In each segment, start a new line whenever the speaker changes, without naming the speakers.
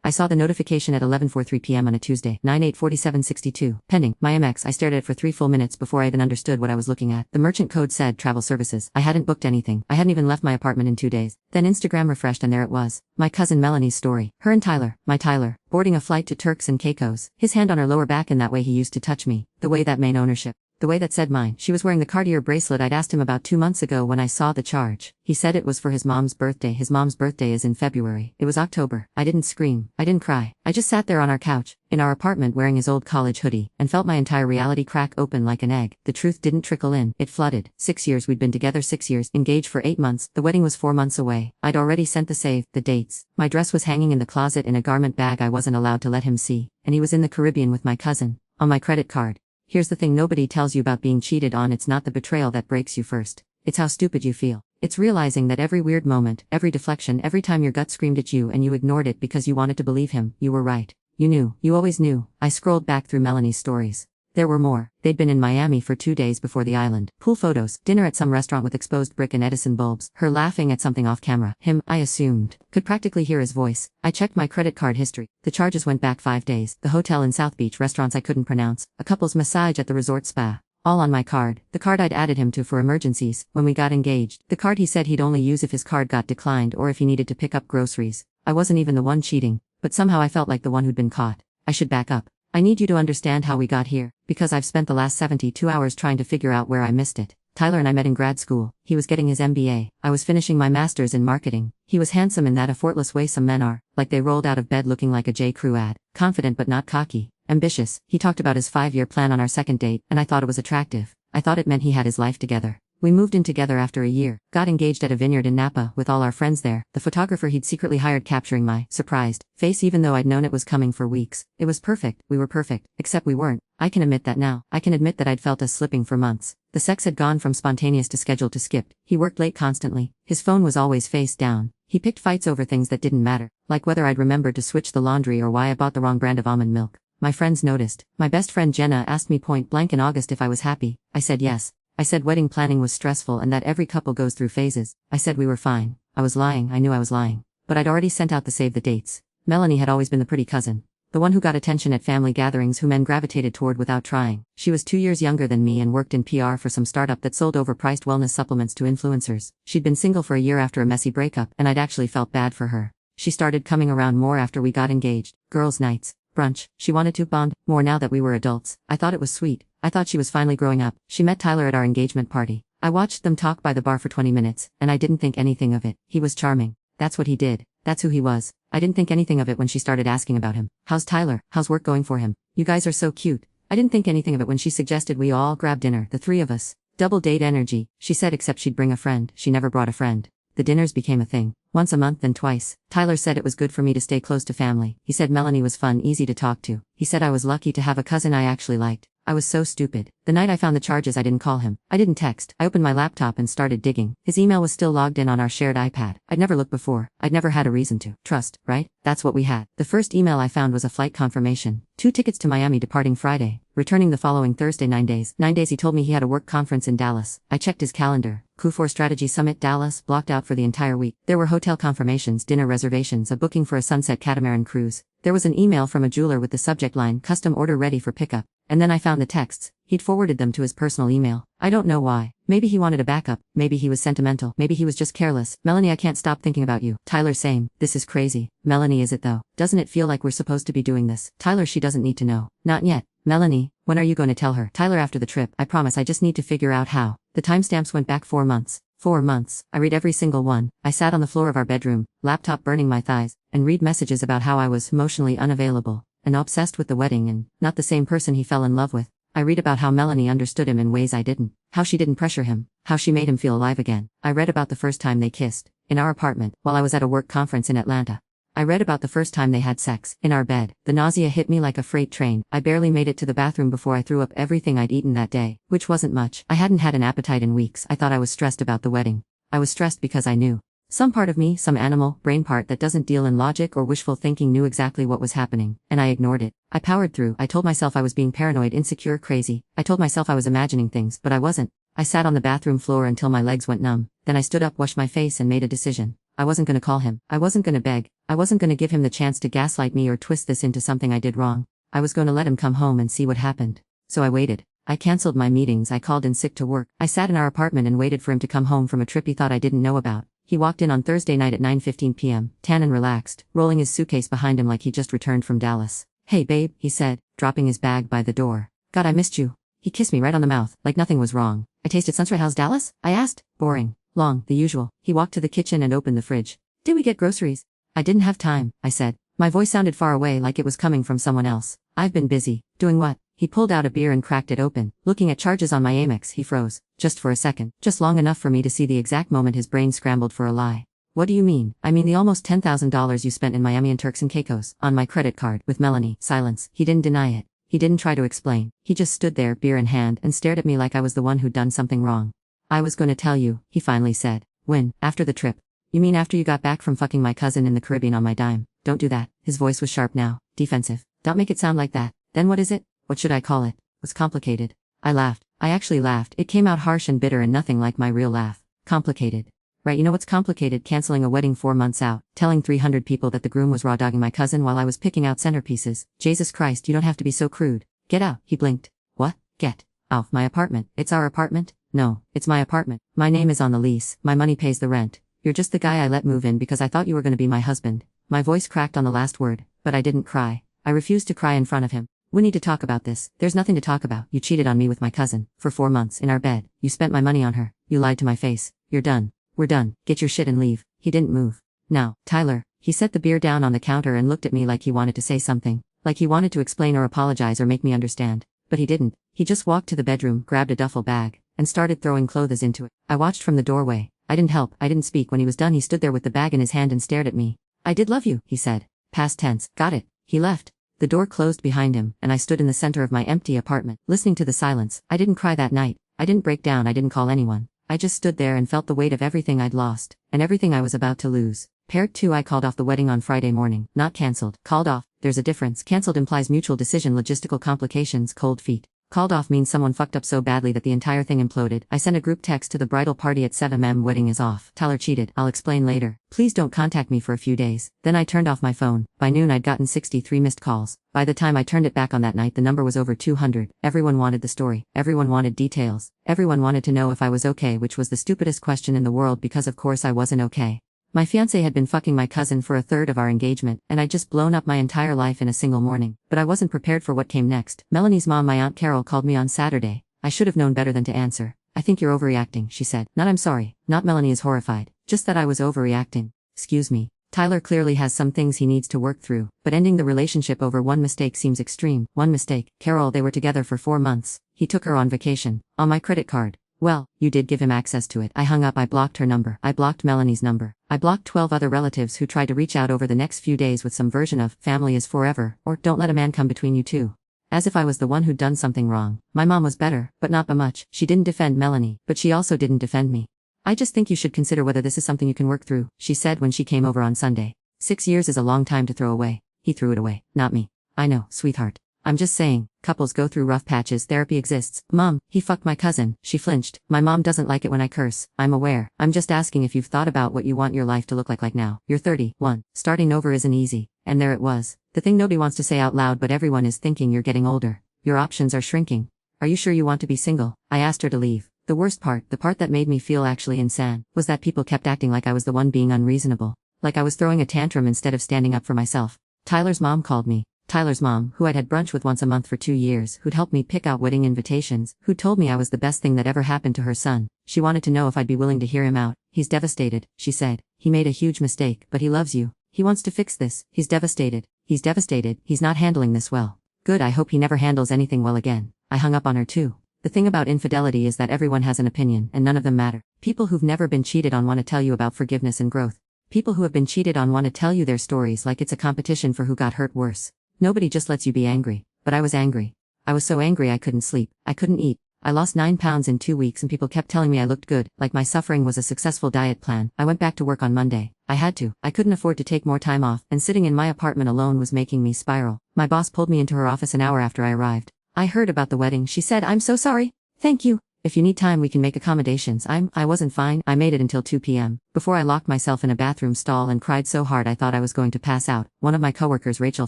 I saw the notification at 11:43 p.m. on a Tuesday, 9/8/4762. Pending. My MX. I stared at it for 3 full minutes before I even understood what I was looking at. The merchant code said travel services. I hadn't booked anything. I hadn't even left my apartment in 2 days. Then Instagram refreshed and there it was. My cousin Melanie's story. Her and Tyler, my Tyler, boarding a flight to Turks and Caicos. His hand on her lower back in that way he used to touch me. The way that main ownership. The way that said mine. She was wearing the Cartier bracelet I'd asked him about 2 months ago when I saw the charge. He said it was for his mom's birthday. His mom's birthday is in February. It was October. I didn't scream. I didn't cry. I just sat there on our couch, in our apartment wearing his old college hoodie, and felt my entire reality crack open like an egg. The truth didn't trickle in. It flooded. 6 years we'd been together 6 years, engaged for 8 months. The wedding was 4 months away. I'd already sent the save, the dates. My dress was hanging in the closet in a garment bag I wasn't allowed to let him see, and he was in the Caribbean with my cousin. On my credit card. Here's the thing nobody tells you about being cheated on. It's not the betrayal that breaks you first. It's how stupid you feel. It's realizing that every weird moment, every deflection, every time your gut screamed at you and you ignored it because you wanted to believe him, you were right. You knew. You always knew. I scrolled back through Melanie's stories. There were more. They'd been in Miami for 2 days before the island. Pool photos, dinner at some restaurant with exposed brick and Edison bulbs, her laughing at something off camera. Him, I assumed, could practically hear his voice. I checked my credit card history. The charges went back 5 days. The hotel in South Beach, restaurants I couldn't pronounce, a couple's massage at the resort spa. All on my card. The card I'd added him to for emergencies, when we got engaged. The card he said he'd only use if his card got declined or if he needed to pick up groceries. I wasn't even the one cheating, but somehow I felt like the one who'd been caught. I should back up. I need you to understand how we got here, because I've spent the last 72 hours trying to figure out where I missed it. Tyler and I met in grad school. He was getting his MBA. I was finishing my master's in marketing. He was handsome in that effortless way some men are, like they rolled out of bed looking like a J. Crew ad. Confident but not cocky. Ambitious. He talked about his 5-year plan on our second date, and I thought it was attractive. I thought it meant he had his life together. We moved in together after a year, got engaged at a vineyard in Napa with all our friends there. The photographer he'd secretly hired capturing my surprised face even though I'd known it was coming for weeks. It was perfect. We were perfect. Except we weren't. I can admit that now. I can admit that I'd felt us slipping for months. The sex had gone from spontaneous to scheduled to skipped. He worked late constantly. His phone was always face down. He picked fights over things that didn't matter, like whether I'd remembered to switch the laundry or why I bought the wrong brand of almond milk. My friends noticed. My best friend Jenna asked me point blank in August if I was happy. I said yes. I said wedding planning was stressful and that every couple goes through phases. I said we were fine. I was lying. I knew I was lying. But I'd already sent out the save the dates. Melanie had always been the pretty cousin. The one who got attention at family gatherings who men gravitated toward without trying. She was 2 years younger than me and worked in PR for some startup that sold overpriced wellness supplements to influencers. She'd been single for a year after a messy breakup and I'd actually felt bad for her. She started coming around more after we got engaged. Girls' nights. Brunch. She wanted to bond more now that we were adults. I thought it was sweet. I thought she was finally growing up. She met Tyler at our engagement party. I watched them talk by the bar for 20 minutes, and I didn't think anything of it. He was charming. That's what he did. That's who he was. I didn't think anything of it when she started asking about him. How's Tyler? How's work going for him? You guys are so cute. I didn't think anything of it when she suggested we all grab dinner, the 3 of us. Double date energy, she said, except she'd bring a friend. She never brought a friend. The dinners became a thing. Once a month, then twice. Tyler said it was good for me to stay close to family. He said Melanie was fun, easy to talk to. He said I was lucky to have a cousin I actually liked. I was so stupid. The night I found the charges I didn't call him. I didn't text. I opened my laptop and started digging. His email was still logged in on our shared iPad. I'd never looked before. I'd never had a reason to. Trust, right? That's what we had. The first email I found was a flight confirmation. 2 tickets to Miami departing Friday, returning the following Thursday. 9 days. 9 days he told me he had a work conference in Dallas. I checked his calendar. Q4 Strategy Summit Dallas, blocked out for the entire week. There were hotel confirmations, dinner reservations, a booking for a sunset catamaran cruise. There was an email from a jeweler with the subject line, custom order ready for pickup. And then I found the texts. He'd forwarded them to his personal email. I don't know why. Maybe he wanted a backup. Maybe he was sentimental. Maybe he was just careless. Melanie, I can't stop thinking about you. Tyler, same. This is crazy. Melanie, is it though? Doesn't it feel like we're supposed to be doing this? Tyler, she doesn't need to know. Not yet. Melanie, when are you going to tell her? Tyler, after the trip. I promise, I just need to figure out how. The timestamps went back 4 months. 4 months. I read every single one. I sat on the floor of our bedroom, laptop burning my thighs, and read messages about how I was emotionally unavailable and obsessed with the wedding and not the same person he fell in love with. I read about how Melanie understood him in ways I didn't, how she didn't pressure him, how she made him feel alive again. I read about the first time they kissed, in our apartment, while I was at a work conference in Atlanta. I read about the first time they had sex, in our bed. The nausea hit me like a freight train. I barely made it to the bathroom before I threw up everything I'd eaten that day, which wasn't much. I hadn't had an appetite in weeks. I thought I was stressed about the wedding. I was stressed because I knew. Some part of me, some animal, brain part that doesn't deal in logic or wishful thinking knew exactly what was happening, and I ignored it. I powered through. I told myself I was being paranoid, insecure, crazy. I told myself I was imagining things, but I wasn't. I sat on the bathroom floor until my legs went numb. Then I stood up, washed my face, and made a decision. I wasn't gonna call him. I wasn't gonna beg. I wasn't gonna give him the chance to gaslight me or twist this into something I did wrong. I was gonna let him come home and see what happened. So I waited. I canceled my meetings, I called in sick to work. I sat in our apartment and waited for him to come home from a trip he thought I didn't know about. He walked in on Thursday night at 9:15 p.m., tan and relaxed, rolling his suitcase behind him like he just returned from Dallas. "Hey babe," he said, dropping his bag by the door. "God, I missed you." He kissed me right on the mouth, like nothing was wrong. "I tasted Sunset House Dallas?" I asked. "Boring. Long, the usual." He walked to the kitchen and opened the fridge. "Did we get groceries?" "I didn't have time," I said. My voice sounded far away like it was coming from someone else. "I've been busy." "Doing what?" He pulled out a beer and cracked it open. Looking at charges on my Amex, he froze. Just for a second. Just long enough for me to see the exact moment his brain scrambled for a lie. "What do you mean?" "I mean the almost $10,000 you spent in Miami and Turks and Caicos, on my credit card, with Melanie." Silence. He didn't deny it. He didn't try to explain. He just stood there, beer in hand, and stared at me like I was the one who'd done something wrong. "I was gonna tell you," he finally said. "When? After the trip?" "You mean after you got back from fucking my cousin in the Caribbean on my dime?" "Don't do that." His voice was sharp now, defensive. "Don't make it sound like that." "Then what is it?" "What should I call it?" "Was complicated." I laughed. I actually laughed. It came out harsh and bitter and nothing like my real laugh. "Complicated. Right, you know what's complicated? Canceling a wedding 4 months out, telling 300 people that the groom was raw-dogging my cousin while I was picking out centerpieces. Jesus Christ, you don't have to be so crude." "Get out," he blinked. "What? Get out my apartment." "It's our apartment?" "No, it's my apartment. My name is on the lease, my money pays the rent. You're just the guy I let move in because I thought you were gonna be my husband." My voice cracked on the last word, but I didn't cry. I refused to cry in front of him. "We need to talk about this." "There's nothing to talk about. You cheated on me with my cousin, for 4 months, in our bed. You spent my money on her. You lied to my face. You're done. We're done. Get your shit and leave." He didn't move. "Now, Tyler." He set the beer down on the counter and looked at me like he wanted to say something. Like he wanted to explain or apologize or make me understand. But he didn't. He just walked to the bedroom, grabbed a duffel bag, and started throwing clothes into it. I watched from the doorway. I didn't help. I didn't speak. When he was done, he stood there with the bag in his hand and stared at me. "I did love you," he said. Past tense. "Got it." He left. The door closed behind him, and I stood in the center of my empty apartment, listening to the silence. I didn't cry that night. I didn't break down. I didn't call anyone. I just stood there and felt the weight of everything I'd lost, and everything I was about to lose. Part 2. I called off the wedding on Friday morning. Not cancelled. Called off. There's a difference. Cancelled implies mutual decision, logistical complications, cold feet. Called off means someone fucked up so badly that the entire thing imploded. I sent a group text to the bridal party at 7 m. "Wedding is off. Tyler cheated. I'll explain later. Please don't contact me for a few days." Then I turned off my phone. By noon I'd gotten 63 missed calls. By the time I turned it back on that night, the number was over 200. Everyone wanted the story. Everyone wanted details. Everyone wanted to know if I was okay, which was the stupidest question in the world because of course I wasn't okay. My fiancé had been fucking my cousin for a third of our engagement, and I'd just blown up my entire life in a single morning. But I wasn't prepared for what came next. Melanie's mom, my Aunt Carol, called me on Saturday. I should have known better than to answer. "I think you're overreacting," she said. Not "I'm sorry." Not Melanie is horrified. Just that I was overreacting. Excuse me. Tyler clearly has some things he needs to work through, but ending the relationship over one mistake seems extreme. One mistake. Carol, they were together for 4 months. He took her on vacation. On my credit card. Well, you did give him access to it. I hung up. I blocked her number. I blocked Melanie's number. I blocked 12 other relatives who tried to reach out over the next few days with some version of "family is forever" or "don't let a man come between you two." As if I was the one who'd done something wrong. My mom was better, but not by much. She didn't defend Melanie, but she also didn't defend me. "I just think you should consider whether this is something you can work through," she said when she came over on Sunday. 6 years is a long time to throw away. He threw it away, not me. "I know, sweetheart. I'm just saying, couples go through rough patches. Therapy exists." "Mom, he fucked my cousin." She flinched. "My mom doesn't like it when I curse." "I'm aware. I'm just asking if you've thought about what you want your life to look like now. You're 31. Starting over isn't easy." And there it was. The thing nobody wants to say out loud, but everyone is thinking: you're getting older. Your options are shrinking. Are you sure you want to be single? I asked her to leave. The worst part, the part that made me feel actually insane, was that people kept acting like I was the one being unreasonable. Like I was throwing a tantrum instead of standing up for myself. Tyler's mom called me. Tyler's mom, who I'd had brunch with once a month for 2 years, who'd helped me pick out wedding invitations, who told me I was the best thing that ever happened to her son. She wanted to know if I'd be willing to hear him out. "He's devastated," she said. "He made a huge mistake, but he loves you. He wants to fix this. He's devastated. He's devastated. He's not handling this well." Good, I hope he never handles anything well again. I hung up on her too. The thing about infidelity is that everyone has an opinion, and none of them matter. People who've never been cheated on want to tell you about forgiveness and growth. People who have been cheated on want to tell you their stories like it's a competition for who got hurt worse. Nobody just lets you be angry. But I was angry. I was so angry I couldn't sleep. I couldn't eat. I lost 9 pounds in 2 weeks and people kept telling me I looked good, like my suffering was a successful diet plan. I went back to work on Monday. I had to. I couldn't afford to take more time off, and sitting in my apartment alone was making me spiral. My boss pulled me into her office an hour after I arrived. "I heard about the wedding," she said. "I'm so sorry." "Thank you." If you need time, we can make accommodations. I wasn't fine. I made it until 2 p.m. before I locked myself in a bathroom stall and cried so hard I thought I was going to pass out. One of my coworkers, Rachel,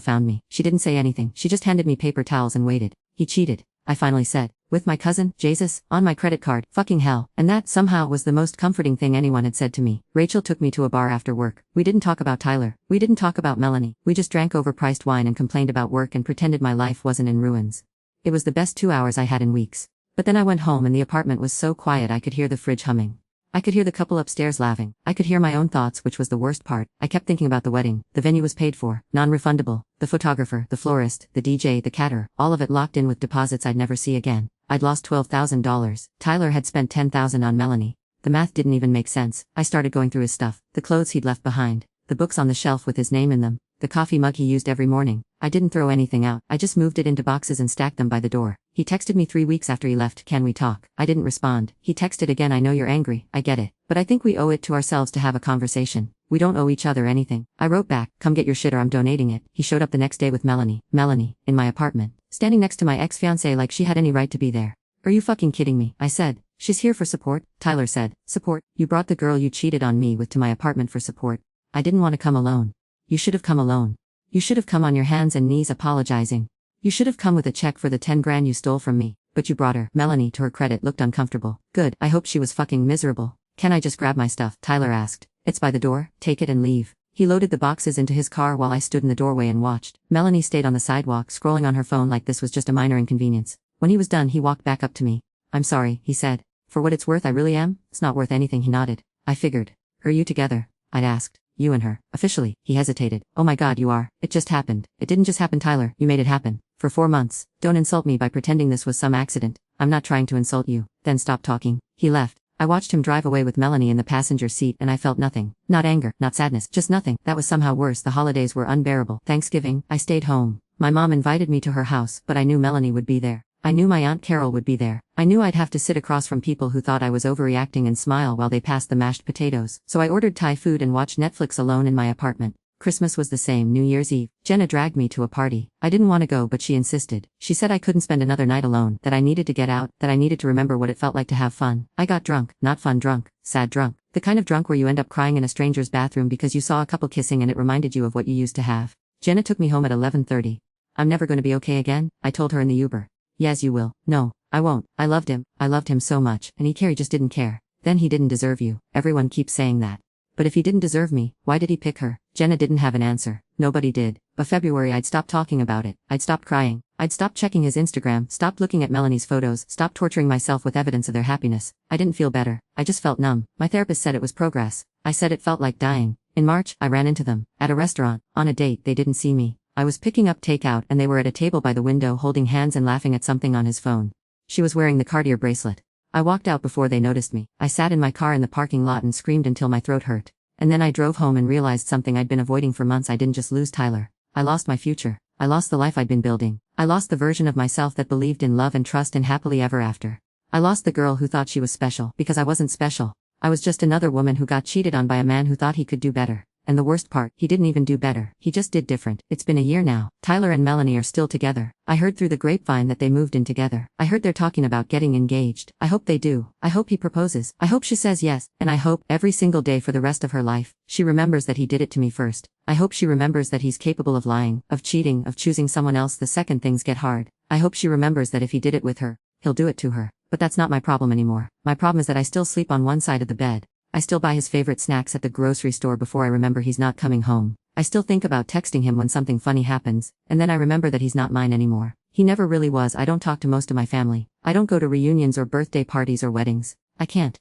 found me. She didn't say anything. She just handed me paper towels and waited. He cheated, I finally said. With my cousin, Jesus, on my credit card. Fucking hell. And that, somehow, was the most comforting thing anyone had said to me. Rachel took me to a bar after work. We didn't talk about Tyler. We didn't talk about Melanie. We just drank overpriced wine and complained about work and pretended my life wasn't in ruins. It was the best 2 hours I had in weeks. But then I went home and the apartment was so quiet I could hear the fridge humming. I could hear the couple upstairs laughing. I could hear my own thoughts, which was the worst part. I kept thinking about the wedding. The venue was paid for, non-refundable. The photographer, the florist, the DJ, the caterer, all of it locked in with deposits I'd never see again. I'd lost $12,000. Tyler had spent $10,000 on Melanie. The math didn't even make sense. I started going through his stuff. The clothes he'd left behind. The books on the shelf with his name in them. The coffee mug he used every morning. I didn't throw anything out. I just moved it into boxes and stacked them by the door. He texted me 3 weeks after he left, "Can we talk?" I didn't respond. He texted again, "I know you're angry, I get it. But I think we owe it to ourselves to have a conversation. We don't owe each other anything." I wrote back, "Come get your shit or I'm donating it." He showed up the next day with Melanie, in my apartment, standing next to my ex-fiancé like she had any right to be there. "Are you fucking kidding me?" I said. "She's here for support," Tyler said. "Support? You brought the girl you cheated on me with to my apartment for support." I didn't want to come alone. "You should have come alone. You should have come on your hands and knees apologizing. You should have come with a check for the 10 grand you stole from me. But you brought her." Melanie, to her credit, looked uncomfortable. "Good, I hope she was fucking miserable." "Can I just grab my stuff?" Tyler asked. "It's by the door, take it and leave." He loaded the boxes into his car while I stood in the doorway and watched. Melanie stayed on the sidewalk, scrolling on her phone like this was just a minor inconvenience. When he was done, he walked back up to me. "I'm sorry," he said. "For what it's worth, I really am." "It's not worth anything," he nodded. I figured. "Are you together?" I'd asked. "You and her." "Officially." He hesitated. "Oh my god, you are." "It just happened." "It didn't just happen, Tyler. You made it happen. For 4 months. Don't insult me by pretending this was some accident. I'm not trying to insult you." "Then stop talking." He left. I watched him drive away with Melanie in the passenger seat and I felt nothing. Not anger, not sadness, just nothing. That was somehow worse. The holidays were unbearable. Thanksgiving, I stayed home. My mom invited me to her house, but I knew Melanie would be there. I knew my Aunt Carol would be there. I knew I'd have to sit across from people who thought I was overreacting and smile while they passed the mashed potatoes. So I ordered Thai food and watched Netflix alone in my apartment. Christmas was the same, New Year's Eve. Jenna dragged me to a party. I didn't want to go, but she insisted. She said I couldn't spend another night alone, that I needed to get out, that I needed to remember what it felt like to have fun. I got drunk, not fun drunk, sad drunk. The kind of drunk where you end up crying in a stranger's bathroom because you saw a couple kissing and it reminded you of what you used to have. Jenna took me home at 11:30. "I'm never going to be okay again," I told her in the Uber. "Yes, you will." "No, I won't. I loved him. I loved him so much, and he just didn't care." "Then he didn't deserve you. Everyone keeps saying that." "But if he didn't deserve me, why did he pick her?" Jenna didn't have an answer. Nobody did. By February I'd stopped talking about it. I'd stopped crying. I'd stopped checking his Instagram, stopped looking at Melanie's photos, stopped torturing myself with evidence of their happiness. I didn't feel better. I just felt numb. My therapist said it was progress. I said it felt like dying. In March, I ran into them. At a restaurant. On a date, they didn't see me. I was picking up takeout and they were at a table by the window holding hands and laughing at something on his phone. She was wearing the Cartier bracelet. I walked out before they noticed me. I sat in my car in the parking lot and screamed until my throat hurt. And then I drove home and realized something I'd been avoiding for months. I didn't just lose Tyler. I lost my future. I lost the life I'd been building. I lost the version of myself that believed in love and trust and happily ever after. I lost the girl who thought she was special, because I wasn't special. I was just another woman who got cheated on by a man who thought he could do better. And the worst part, he didn't even do better. He just did different. It's been a year now. Tyler and Melanie are still together. I heard through the grapevine that they moved in together. I heard they're talking about getting engaged. I hope they do. I hope he proposes. I hope she says yes. And I hope, every single day for the rest of her life, she remembers that he did it to me first. I hope she remembers that he's capable of lying, of cheating, of choosing someone else the second things get hard. I hope she remembers that if he did it with her, he'll do it to her. But that's not my problem anymore. My problem is that I still sleep on one side of the bed. I still buy his favorite snacks at the grocery store before I remember he's not coming home. I still think about texting him when something funny happens, and then I remember that he's not mine anymore. He never really was. I don't talk to most of my family. I don't go to reunions or birthday parties or weddings. I can't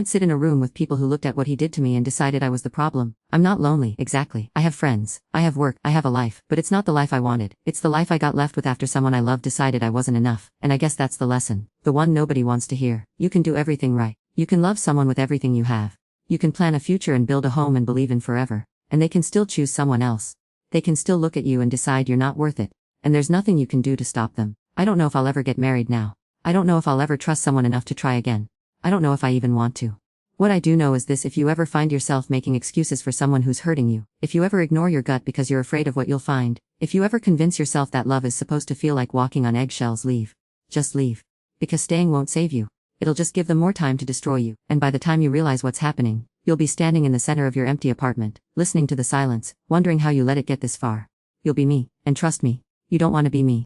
sit in a room with people who looked at what he did to me and decided I was the problem. I'm not lonely, exactly. I have friends. I have work. I have a life. But it's not the life I wanted. It's the life I got left with after someone I loved decided I wasn't enough. And I guess that's the lesson. The one nobody wants to hear. You can do everything right. You can love someone with everything you have. You can plan a future and build a home and believe in forever. And they can still choose someone else. They can still look at you and decide you're not worth it. And there's nothing you can do to stop them. I don't know if I'll ever get married now. I don't know if I'll ever trust someone enough to try again. I don't know if I even want to. What I do know is this: if you ever find yourself making excuses for someone who's hurting you, if you ever ignore your gut because you're afraid of what you'll find, if you ever convince yourself that love is supposed to feel like walking on eggshells, leave. Just leave. Because staying won't save you. It'll just give them more time to destroy you, and by the time you realize what's happening, you'll be standing in the center of your empty apartment, listening to the silence, wondering how you let it get this far. You'll be me, and trust me, you don't want to be me.